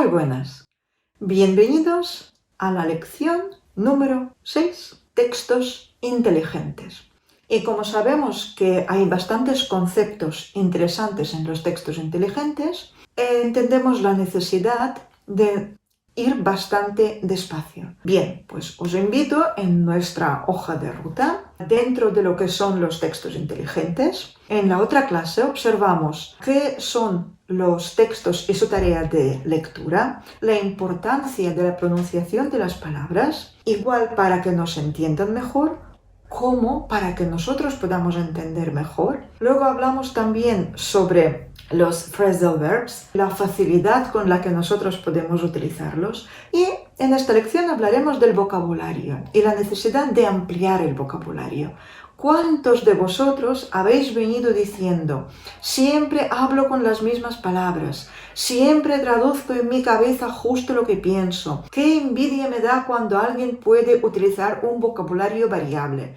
Muy buenas. Bienvenidos a la lección número 6, textos inteligentes. Y como sabemos que hay bastantes conceptos interesantes en los textos inteligentes, entendemos la necesidad de ir bastante despacio. Bien, pues os invito en nuestra hoja de ruta, dentro de lo que son los textos inteligentes. En la otra clase observamos qué son los textos y su tarea de lectura, la importancia de la pronunciación de las palabras, igual para que nos entiendan mejor, como para que nosotros podamos entender mejor. Luego hablamos también sobre los phrasal verbs, la facilidad con la que nosotros podemos utilizarlos. Y en esta lección hablaremos del vocabulario y la necesidad de ampliar el vocabulario. ¿Cuántos de vosotros habéis venido diciendo, siempre hablo con las mismas palabras, siempre traduzco en mi cabeza justo lo que pienso? ¿Qué envidia me da cuando alguien puede utilizar un vocabulario variable?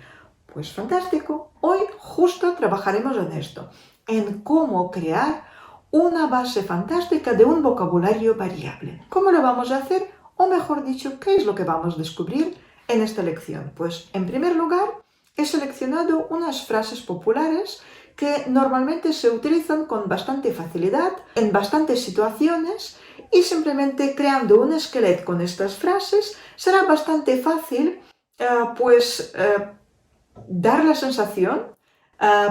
Pues fantástico. Hoy justo trabajaremos en esto, en cómo crear una base fantástica de un vocabulario variable. ¿Cómo lo vamos a hacer? O mejor dicho, ¿qué es lo que vamos a descubrir en esta lección? Pues en primer lugar, he seleccionado unas frases populares que normalmente se utilizan con bastante facilidad en bastantes situaciones y simplemente creando un esqueleto con estas frases será bastante fácil dar la sensación,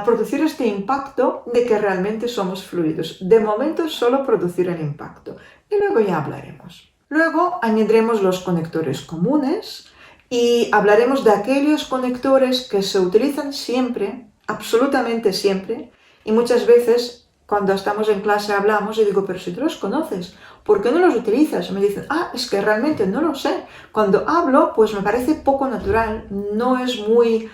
producir este impacto de que realmente somos fluidos. De momento solo producir el impacto y luego ya hablaremos. Luego añadiremos los conectores comunes y hablaremos de aquellos conectores que se utilizan siempre, absolutamente siempre, y muchas veces cuando estamos en clase hablamos y digo, pero si tú los conoces, ¿por qué no los utilizas? Y me dicen, es que realmente no lo sé. Cuando hablo, pues me parece poco natural, no es muy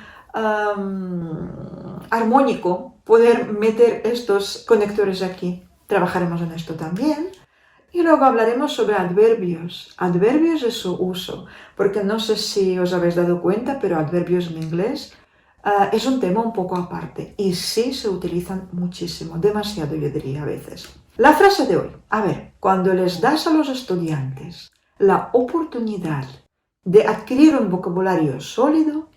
armónico poder meter estos conectores aquí. Trabajaremos en esto también. Y luego hablaremos sobre adverbios. Adverbios y su uso, porque no sé si os habéis dado cuenta, pero adverbios en inglés es un tema un poco aparte y sí se utilizan muchísimo, demasiado yo diría a veces. La frase de hoy. A ver, cuando les das a los estudiantes la oportunidad de adquirir un vocabulario sólido,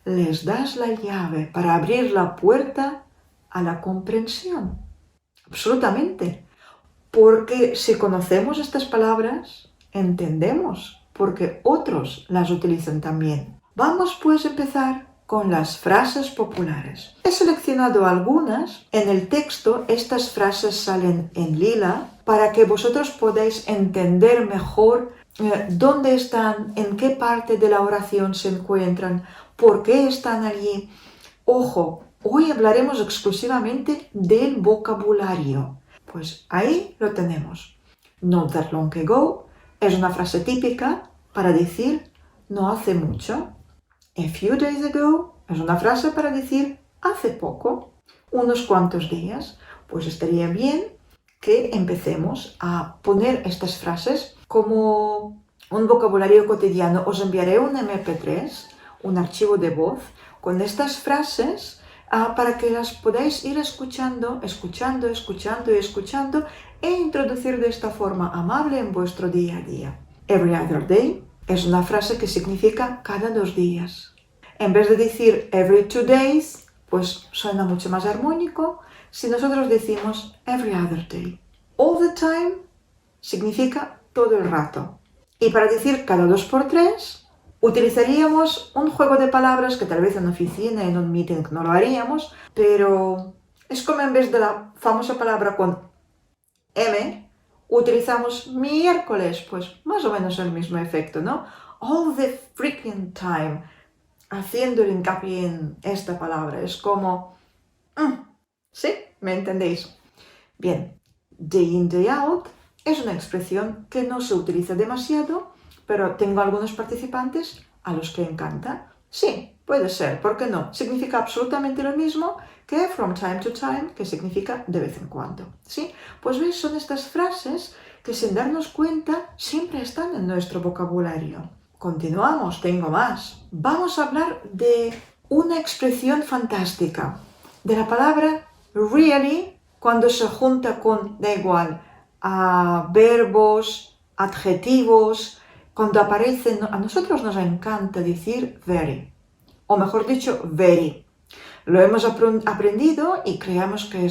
les das la llave para abrir la puerta a la comprensión. Absolutamente. Porque si conocemos estas palabras, entendemos porque otros las utilizan también. Vamos pues a empezar con las frases populares. He seleccionado algunas. En el texto estas frases salen en lila para que vosotros podáis entender mejor dónde están, en qué parte de la oración se encuentran, por qué están allí. Ojo, hoy hablaremos exclusivamente del vocabulario. Pues ahí lo tenemos. Not that long ago es una frase típica para decir no hace mucho. A few days ago es una frase para decir hace poco, unos cuantos días. Pues estaría bien que empecemos a poner estas frases como un vocabulario cotidiano. Os enviaré un MP3, un archivo de voz, con estas frases para que las podáis ir escuchando e introducir de esta forma amable en vuestro día a día. Every other day es una frase que significa cada 2 días. En vez de decir every 2 days, pues suena mucho más armónico si nosotros decimos every other day. All the time significa todo el rato. Y para decir cada 2 por 3, utilizaríamos un juego de palabras que tal vez en oficina, en un meeting no lo haríamos, pero es como en vez de la famosa palabra con M, utilizamos miércoles, pues más o menos el mismo efecto, ¿no? All the freaking time, haciendo el hincapié en esta palabra, es como, ¿sí? ¿Me entendéis? Bien, day in, day out es una expresión que no se utiliza demasiado, pero tengo algunos participantes a los que encanta. Sí, puede ser, ¿por qué no? Significa absolutamente lo mismo que from time to time, que significa de vez en cuando. ¿Sí? Pues veis, son estas frases que sin darnos cuenta siempre están en nuestro vocabulario. Continuamos, tengo más. Vamos a hablar de una expresión fantástica, de la palabra really, cuando se junta con, da igual, verbos, adjetivos, cuando aparecen, a nosotros nos encanta decir very, o mejor dicho, very. Lo hemos aprendido y creemos que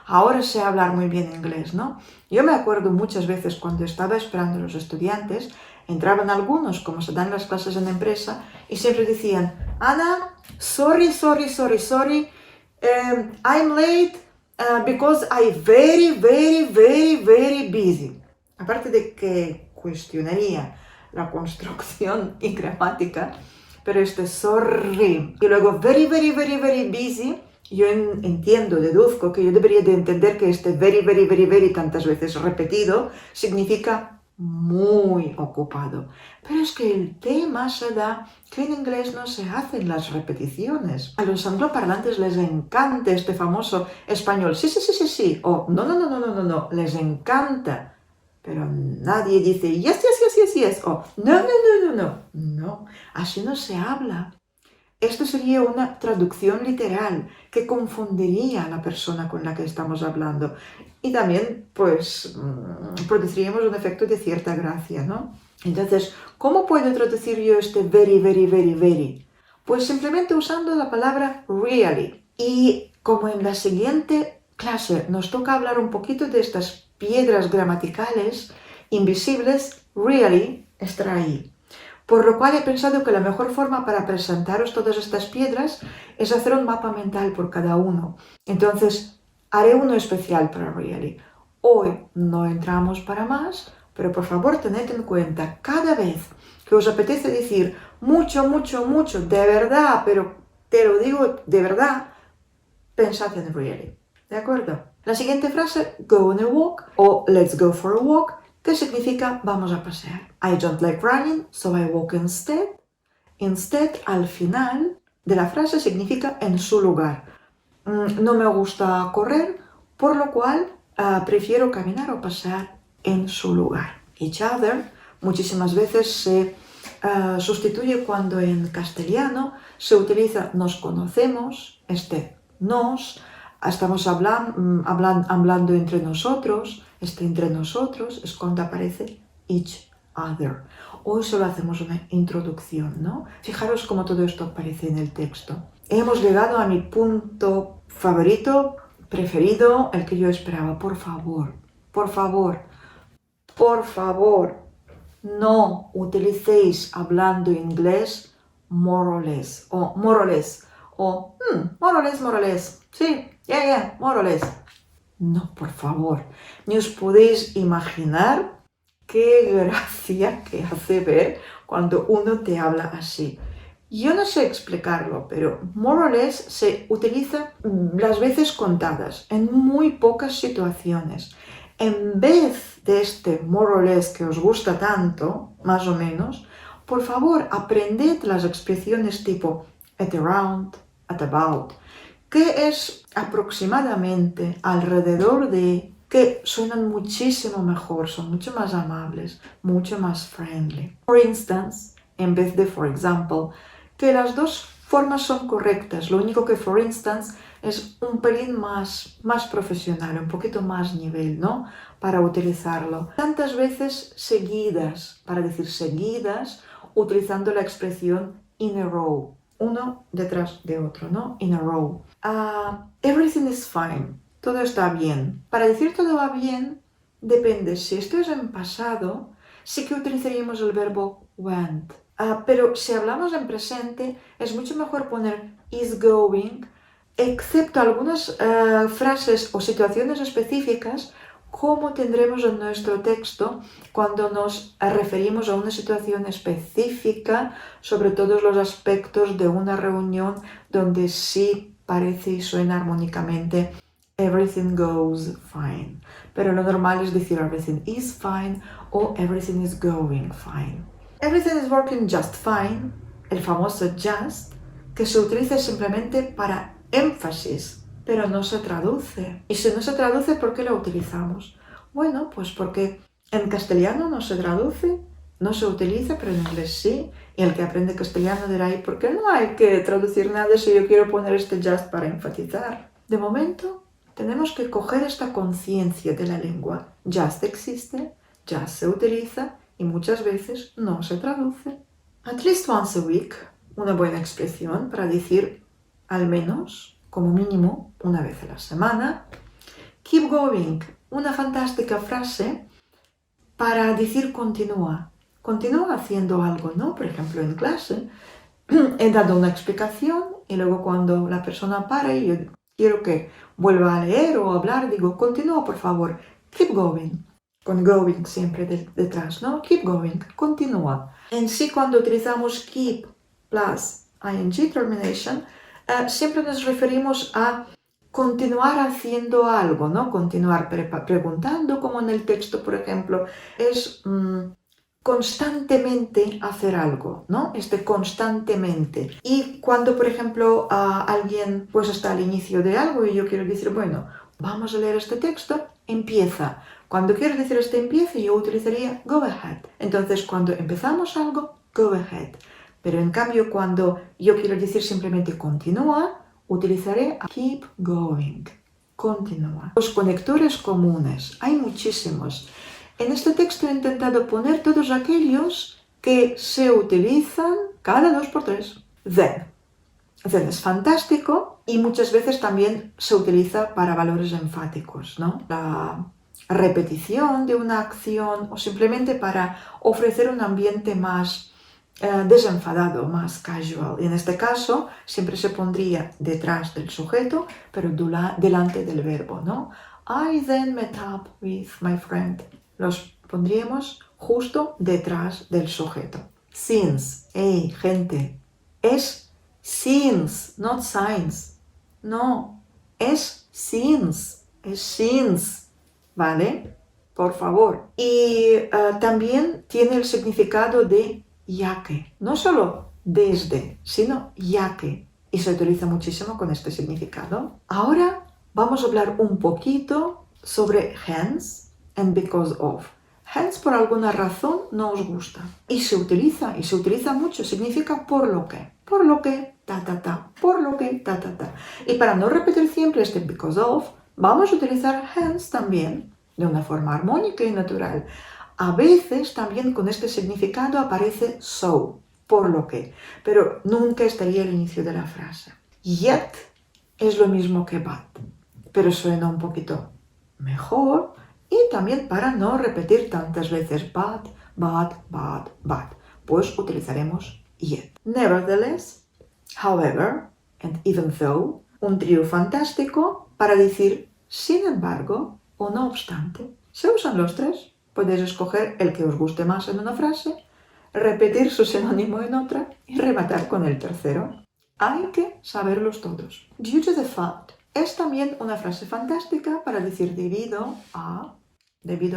ahora sé hablar muy bien inglés, ¿no? Yo me acuerdo muchas veces cuando estaba esperando a los estudiantes, entraban algunos, como se dan las clases en empresa, y siempre decían, Ana, sorry, I'm late because I'm very busy. Aparte de que cuestionaría la construcción y gramática, pero sorry, y luego very busy, yo entiendo, deduzco que yo debería de entender que very tantas veces repetido significa muy ocupado. Pero es que el tema se da que en inglés no se hacen las repeticiones. A los angloparlantes les encanta este famoso español sí, o no, les encanta. Pero nadie dice yes, o no, así no se habla. Esto sería una traducción literal que confundiría a la persona con la que estamos hablando y también pues produciríamos un efecto de cierta gracia, ¿no? Entonces, ¿cómo puedo traducir yo este very? Pues simplemente usando la palabra really. Y como en la siguiente clase nos toca hablar un poquito de estas piedras gramaticales invisibles, really estará ahí. Por lo cual he pensado que la mejor forma para presentaros todas estas piedras es hacer un mapa mental por cada uno. Entonces, haré uno especial para really. Hoy no entramos para más, pero por favor tened en cuenta, cada vez que os apetece decir mucho, de verdad, pero te lo digo de verdad, pensad en really. ¿De acuerdo? La siguiente frase, go on a walk o let's go for a walk, que significa vamos a pasear. I don't like running, so I walk instead. Instead, al final de la frase, significa en su lugar. No me gusta correr, por lo cual prefiero caminar o pasear en su lugar. Each other muchísimas veces se sustituye cuando en castellano se utiliza nos conocemos, nos, estamos hablando entre nosotros, entre nosotros es cuando aparece each other. Hoy solo hacemos una introducción, ¿no? Fijaros cómo todo esto aparece en el texto. Hemos llegado a mi punto favorito, preferido, el que yo esperaba. Por favor, no utilicéis hablando inglés more or less, o more or less, o more or less, sí, more or less. No, por favor, ni os podéis imaginar qué gracia que hace ver cuando uno te habla así. Yo no sé explicarlo, pero more or less se utiliza las veces contadas, en muy pocas situaciones. En vez de este more or less que os gusta tanto, más o menos, por favor, aprended las expresiones tipo at around, at about, que es aproximadamente, alrededor de, que suenan muchísimo mejor, son mucho más amables, mucho más friendly. For instance, en vez de for example, que las dos formas son correctas, lo único que for instance es un pelín más profesional, un poquito más nivel, ¿no? Para utilizarlo. Tantas veces seguidas, para decir seguidas, utilizando la expresión in a row, uno detrás de otro, ¿no? In a row. Everything is fine, todo está bien. Para decir todo va bien, depende. Si esto es en pasado, sí que utilizaríamos el verbo went. Pero si hablamos en presente, es mucho mejor poner is going, excepto algunas frases o situaciones específicas, como tendremos en nuestro texto cuando nos referimos a una situación específica sobre todos los aspectos de una reunión donde sí parece y suena armónicamente everything goes fine. Pero lo normal es decir everything is fine o everything is going fine. Everything is working just fine, el famoso just, que se utiliza simplemente para énfasis, pero no se traduce. Y si no se traduce, ¿por qué lo utilizamos? Bueno, pues porque en castellano no se traduce, no se utiliza, pero en inglés sí. Y el que aprende castellano dirá, ¿y por qué no hay que traducir nada si yo quiero poner este just para enfatizar? De momento, tenemos que coger esta conciencia de la lengua. Just existe, ya se utiliza y muchas veces no se traduce. At least once a week, una buena expresión para decir al menos, como mínimo, una vez a la semana. Keep going, una fantástica frase para decir continúa. Continúa haciendo algo, ¿no? Por ejemplo, en clase he dado una explicación y luego cuando la persona para y yo quiero que vuelva a leer o hablar, digo, continúa por favor, keep going. Con going siempre detrás, ¿no? Keep going, continúa. En sí, cuando utilizamos keep plus ing termination, siempre nos referimos a continuar haciendo algo, ¿no? Continuar preguntando, como en el texto, por ejemplo, es constantemente hacer algo, ¿no? Constantemente. Y cuando, por ejemplo, alguien pues está al inicio de algo y yo quiero decir, bueno, vamos a leer este texto, empieza. Cuando quiero decir este empiece, yo utilizaría go ahead. Entonces, cuando empezamos algo, go ahead. Pero en cambio, cuando yo quiero decir simplemente continúa, utilizaré keep going. Continúa. Los conectores comunes, hay muchísimos. En este texto he intentado poner todos aquellos que se utilizan cada 2x3. Then. Then es fantástico y muchas veces también se utiliza para valores enfáticos, ¿no? La repetición de una acción o simplemente para ofrecer un ambiente más desenfadado, más casual. Y en este caso siempre se pondría detrás del sujeto, pero delante del verbo, ¿no? I then met up with my friend. Los pondríamos justo detrás del sujeto. Since, hey, gente, es since, not since. No, es since, ¿vale? Por favor. Y también tiene el significado de ya que. No solo desde, sino ya que. Y se utiliza muchísimo con este significado. Ahora vamos a hablar un poquito sobre hence and because of. Hence por alguna razón no os gusta. Y se utiliza mucho. Significa por lo que, ta, ta, ta, por lo que, ta, ta, ta. Y para no repetir siempre este because of, vamos a utilizar hence también de una forma armónica y natural. A veces también con este significado aparece so, por lo que, pero nunca estaría al inicio de la frase. Yet es lo mismo que but, pero suena un poquito mejor y también para no repetir tantas veces but, pues utilizaremos yet. Nevertheless, however, and even though, un trío fantástico para decir sin embargo o no obstante. Se usan los tres. Podéis escoger el que os guste más en una frase, repetir su sinónimo en otra y rematar con el tercero. Hay que saberlos todos. Due to the fact es también una frase fantástica para decir debido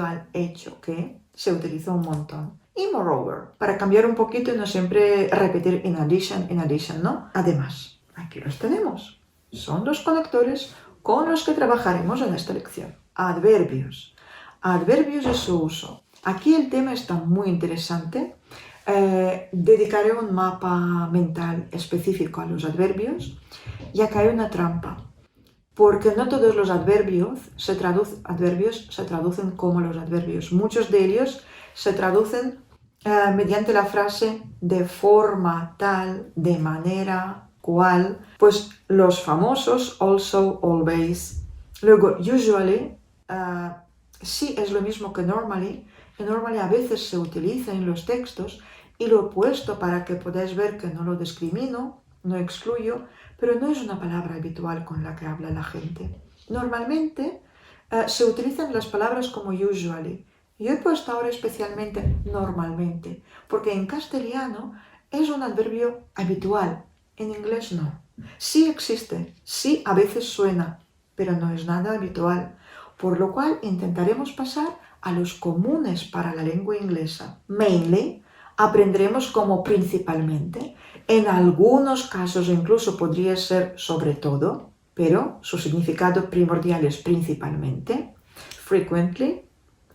al hecho que se utilizó un montón. Y moreover, para cambiar un poquito y no siempre repetir in addition, ¿no? Además, aquí los tenemos. Son los conectores con los que trabajaremos en esta lección. Adverbios. Adverbios y su uso. Aquí el tema está muy interesante. Dedicaré un mapa mental específico a los adverbios, ya que hay una trampa. Porque no todos los adverbios se traducen como los adverbios. Muchos de ellos se traducen mediante la frase de forma tal, de manera cual. Pues los famosos also, always. Luego, usually. Sí es lo mismo que normally. Que normally a veces se utiliza en los textos y lo he puesto para que podáis ver que no lo discrimino, no excluyo, pero no es una palabra habitual con la que habla la gente. Normalmente se utilizan las palabras como usually. Yo he puesto ahora especialmente normalmente, porque en castellano es un adverbio habitual, en inglés no. Sí existe, sí a veces suena, pero no es nada habitual. Por lo cual intentaremos pasar a los comunes para la lengua inglesa. Mainly, aprenderemos como principalmente. En algunos casos incluso podría ser sobre todo, pero su significado primordial es principalmente. Frequently,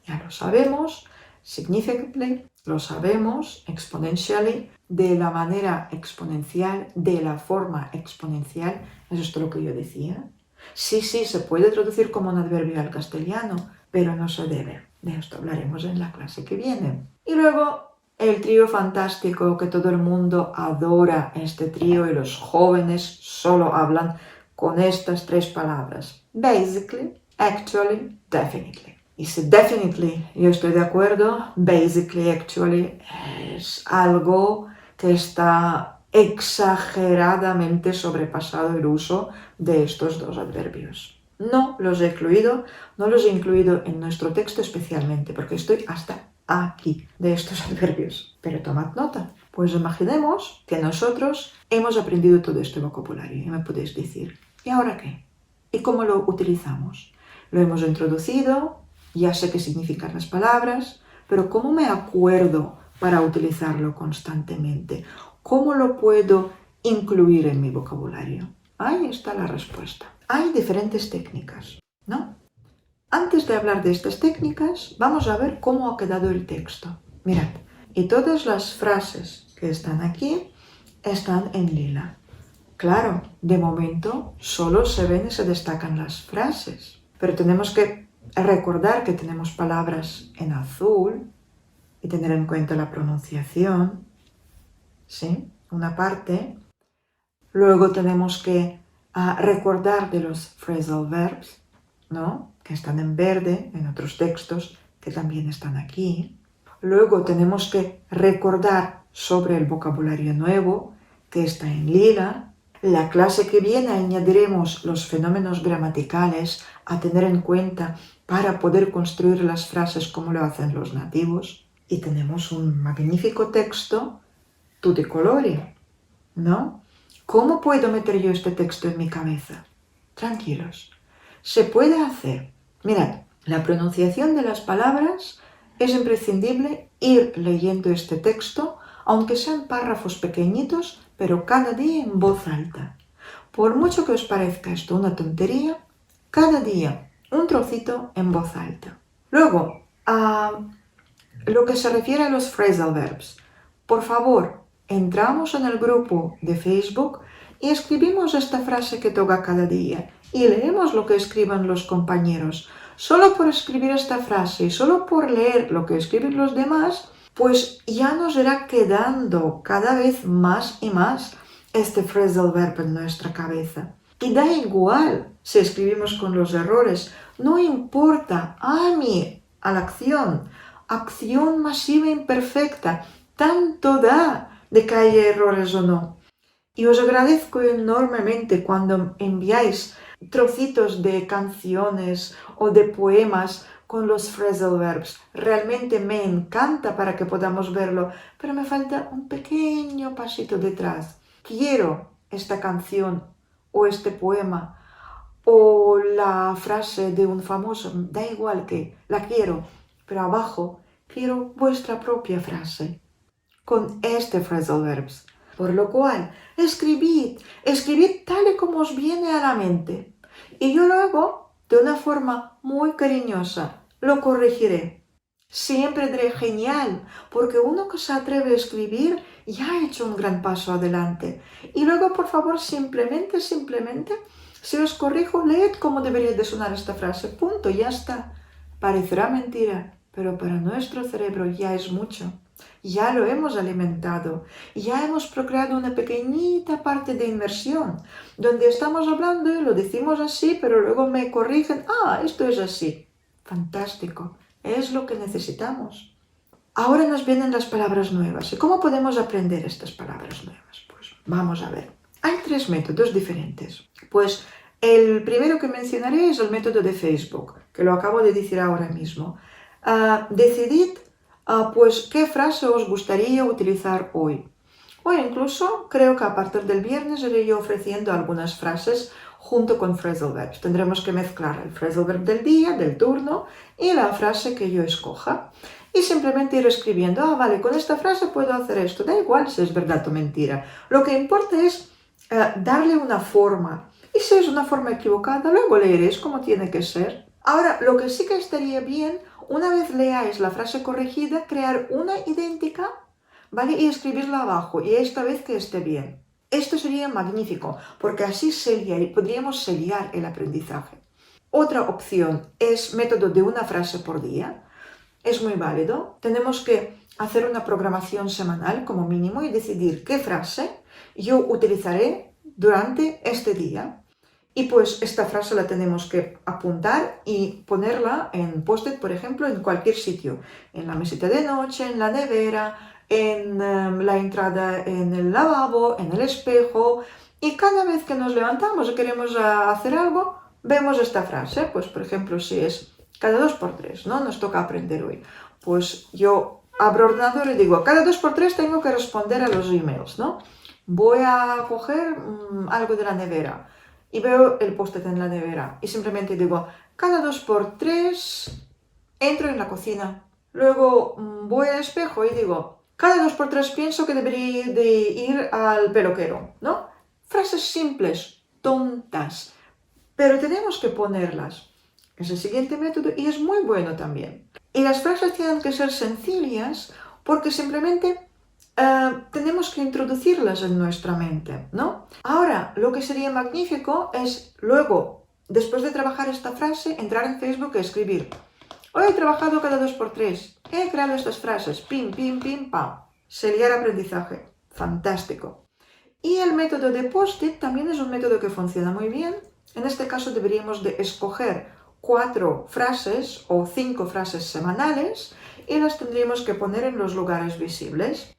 ya lo sabemos. Significantly, lo sabemos. Exponentially, de la manera exponencial, de la forma exponencial. Eso es todo lo que yo decía. Sí, se puede traducir como un adverbio al castellano, pero no se debe. De esto hablaremos en la clase que viene. Y luego el trío fantástico que todo el mundo adora, este trío, y los jóvenes solo hablan con estas tres palabras: basically, actually, definitely. Y si definitely yo estoy de acuerdo, basically, actually es algo que está exageradamente sobrepasado el uso de estos dos adverbios. No los he incluido en nuestro texto especialmente, porque estoy hasta aquí de estos adverbios. Pero tomad nota, pues imaginemos que nosotros hemos aprendido todo este vocabulario y me podéis decir, ¿y ahora qué? ¿Y cómo lo utilizamos? Lo hemos introducido, ya sé qué significan las palabras, pero ¿cómo me acuerdo para utilizarlo constantemente? ¿Cómo lo puedo incluir en mi vocabulario? Ahí está la respuesta. Hay diferentes técnicas, ¿no? Antes de hablar de estas técnicas, vamos a ver cómo ha quedado el texto. Mirad, y todas las frases que están aquí están en lila. Claro, de momento solo se ven y se destacan las frases, pero tenemos que recordar que tenemos palabras en azul y tener en cuenta la pronunciación, ¿sí? Una parte. Luego tenemos que recordar de los phrasal verbs, ¿no? Que están en verde en otros textos que también están aquí. Luego tenemos que recordar sobre el vocabulario nuevo que está en lila. La clase que viene añadiremos los fenómenos gramaticales a tener en cuenta para poder construir las frases como lo hacen los nativos. Y tenemos un magnífico texto tutti colori, ¿no? ¿Cómo puedo meter yo este texto en mi cabeza? Tranquilos, se puede hacer. Mirad, la pronunciación de las palabras es imprescindible ir leyendo este texto, aunque sean párrafos pequeñitos, pero cada día en voz alta. Por mucho que os parezca esto una tontería, cada día un trocito en voz alta. Luego, lo que se refiere a los phrasal verbs, por favor, entramos en el grupo de Facebook y escribimos esta frase que toca cada día y leemos lo que escriban los compañeros. Solo por escribir esta frase y solo por leer lo que escriben los demás, pues ya nos irá quedando cada vez más y más este phrasal verb en nuestra cabeza. Y da igual si escribimos con los errores, no importa, a la acción masiva imperfecta, tanto da de que haya errores o no. Y os agradezco enormemente cuando enviáis trocitos de canciones o de poemas con los phrasal verbs. Realmente me encanta para que podamos verlo, pero me falta un pequeño pasito detrás. Quiero esta canción o este poema o la frase de un famoso, da igual que la quiero, pero abajo quiero vuestra propia frase con este phrasal verbs. Por lo cual, escribid tal y como os viene a la mente. Y yo luego, de una forma muy cariñosa, lo corregiré. Siempre diré genial, porque uno que se atreve a escribir ya ha hecho un gran paso adelante. Y luego, por favor, simplemente, si os corrijo, leed cómo debería de sonar esta frase. Punto, ya está. Parecerá mentira, pero para nuestro cerebro ya es mucho. Ya lo hemos alimentado, ya hemos procreado una pequeñita parte de inmersión, donde estamos hablando y lo decimos así, pero luego me corrigen, esto es así. Fantástico, es lo que necesitamos. Ahora nos vienen las palabras nuevas. ¿Y cómo podemos aprender estas palabras nuevas? Pues vamos a ver. Hay 3 métodos diferentes. Pues el primero que mencionaré es el método de Facebook, que lo acabo de decir ahora mismo. Decidid pues qué frase os gustaría utilizar hoy. O incluso creo que a partir del viernes iré yo ofreciendo algunas frases junto con phrasal verbs. Tendremos que mezclar el phrasal verb del día, del turno y la frase que yo escoja. Y simplemente ir escribiendo, vale, con esta frase puedo hacer esto. Da igual si es verdad o mentira. Lo que importa es darle una forma. Y si es una forma equivocada, luego leeréis como tiene que ser. Ahora, lo que sí que estaría bien, una vez leáis la frase corregida, crear una idéntica, ¿vale? Y escribirla abajo, y esta vez que esté bien. Esto sería magnífico, porque así podríamos sellar el aprendizaje. Otra opción es método de una frase por día, es muy válido. Tenemos que hacer una programación semanal como mínimo y decidir qué frase yo utilizaré durante este día. Y pues esta frase la tenemos que apuntar y ponerla en post-it, por ejemplo, en cualquier sitio. En la mesita de noche, en la nevera, en la entrada en el lavabo, en el espejo. Y cada vez que nos levantamos y queremos hacer algo, vemos esta frase. Pues por ejemplo, si es cada 2 por 3, ¿no? Nos toca aprender hoy. Pues yo abro ordenador y digo, cada 2 por 3 tengo que responder a los emails, ¿no? Voy a coger algo de la nevera y veo el post-it en la nevera y simplemente digo, cada 2 por 3 entro en la cocina. Luego voy al espejo y digo, cada 2 por 3 pienso que debería de ir al peluquero, ¿no? Frases simples, tontas, pero tenemos que ponerlas. Es el siguiente método y es muy bueno también. Y las frases tienen que ser sencillas porque simplemente tenemos que introducirlas en nuestra mente, ¿no? Ahora, lo que sería magnífico es luego, después de trabajar esta frase, entrar en Facebook y escribir. Hoy he trabajado cada 2 por 3. He creado estas frases. Pim, pim, pim, pam. Sellar aprendizaje. Fantástico. Y el método de post-it también es un método que funciona muy bien. En este caso deberíamos de escoger 4 frases o 5 frases semanales y las tendríamos que poner en los lugares visibles.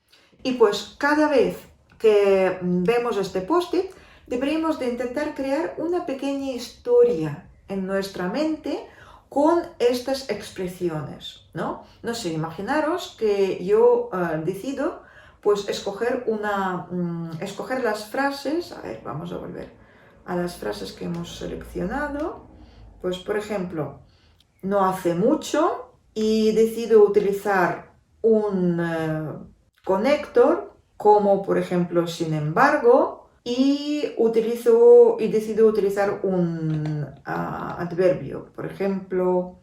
Y pues cada vez que vemos este post-it, deberíamos de intentar crear una pequeña historia en nuestra mente con estas expresiones, ¿no? No sé, imaginaros que yo decido pues escoger las frases, a ver, vamos a volver a las frases que hemos seleccionado, pues por ejemplo, no hace mucho y decido utilizar un conector como por ejemplo sin embargo y decido utilizar un adverbio, por ejemplo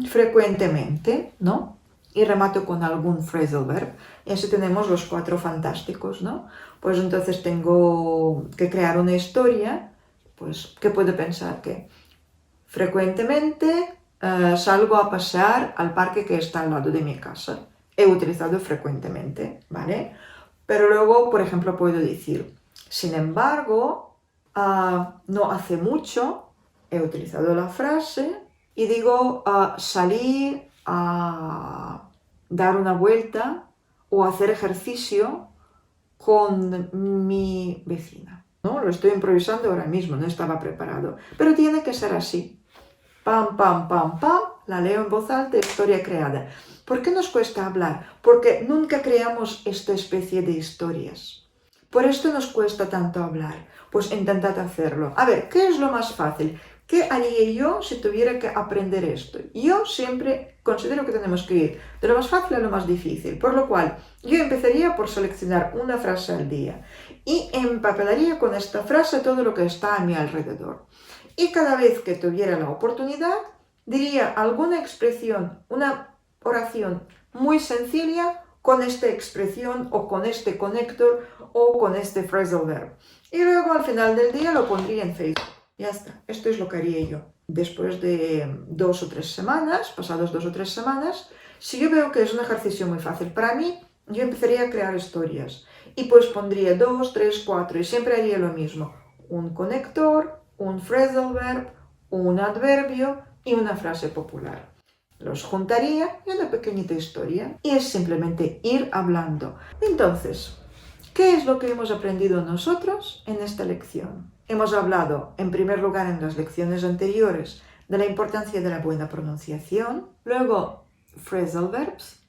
frecuentemente, ¿no? Y remato con algún phrasal verb. Y así tenemos los 4 fantásticos, ¿no? Pues entonces tengo que crear una historia, pues, ¿qué puedo pensar? Que frecuentemente salgo a pasear al parque que está al lado de mi casa. He utilizado frecuentemente, ¿vale? Pero luego, por ejemplo, puedo decir, sin embargo, no hace mucho he utilizado la frase y digo, salí a dar una vuelta o hacer ejercicio con mi vecina. ¿No? Lo estoy improvisando ahora mismo, no estaba preparado. Pero tiene que ser así. Pam, pam, pam, pam, la leo en voz alta, historia creada. ¿Por qué nos cuesta hablar? Porque nunca creamos esta especie de historias. Por esto nos cuesta tanto hablar. Pues intentad hacerlo. A ver, ¿qué es lo más fácil? ¿Qué haría yo si tuviera que aprender esto? Yo siempre considero que tenemos que ir de lo más fácil a lo más difícil. Por lo cual, yo empezaría por seleccionar una frase al día y empapelaría con esta frase todo lo que está a mi alrededor. Y cada vez que tuviera la oportunidad, diría alguna expresión, una oración muy sencilla con esta expresión o con este conector o con este phrasal verb. Y luego al final del día lo pondría en Facebook. Ya está, esto es lo que haría yo. Después de 2 o 3 semanas, pasados 2 o 3 semanas, si yo veo que es un ejercicio muy fácil para mí, yo empezaría a crear historias. Y pues pondría 2, 3, 4 y siempre haría lo mismo. Un conector, un phrasal verb, un adverbio y una frase popular. Los juntaría en una pequeñita historia y es simplemente ir hablando. Entonces, ¿qué es lo que hemos aprendido nosotros en esta lección? Hemos hablado, en primer lugar, en las lecciones anteriores, de la importancia de la buena pronunciación. Luego, phrasal verbs.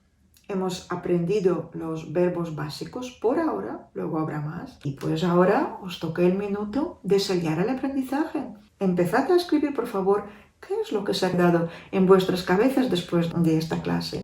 Hemos aprendido los verbos básicos por ahora, luego habrá más. Y pues ahora os toca el minuto de sellar el aprendizaje. Empezad a escribir, por favor, qué es lo que se ha quedado en vuestras cabezas después de esta clase.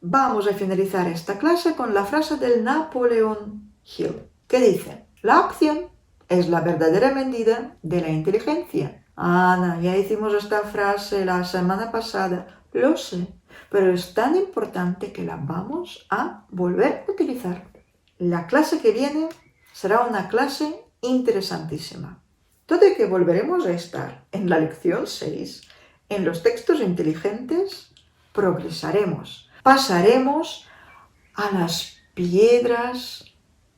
Vamos a finalizar esta clase con la frase del Napoleon Hill, que dice: la acción es la verdadera medida de la inteligencia. Ana, ya hicimos esta frase la semana pasada, lo sé, pero es tan importante que la vamos a volver a utilizar. La clase que viene será una clase interesantísima. Todo y que volveremos a estar en la lección 6, en los textos inteligentes, progresaremos. Pasaremos a las piedras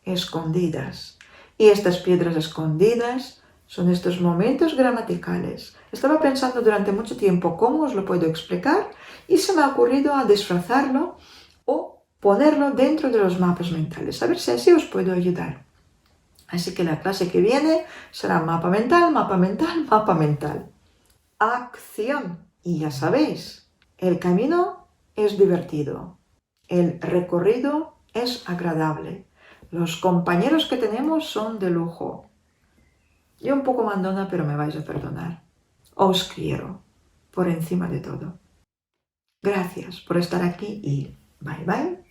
escondidas. Y estas piedras escondidas son estos momentos gramaticales. Estaba pensando durante mucho tiempo cómo os lo puedo explicar y se me ha ocurrido a disfrazarlo o ponerlo dentro de los mapas mentales. A ver si así os puedo ayudar. Así que la clase que viene será mapa mental, mapa mental, mapa mental. Acción. Y ya sabéis, el camino es divertido. El recorrido es agradable. Los compañeros que tenemos son de lujo. Yo un poco mandona, pero me vais a perdonar. Os quiero, por encima de todo. Gracias por estar aquí y bye bye.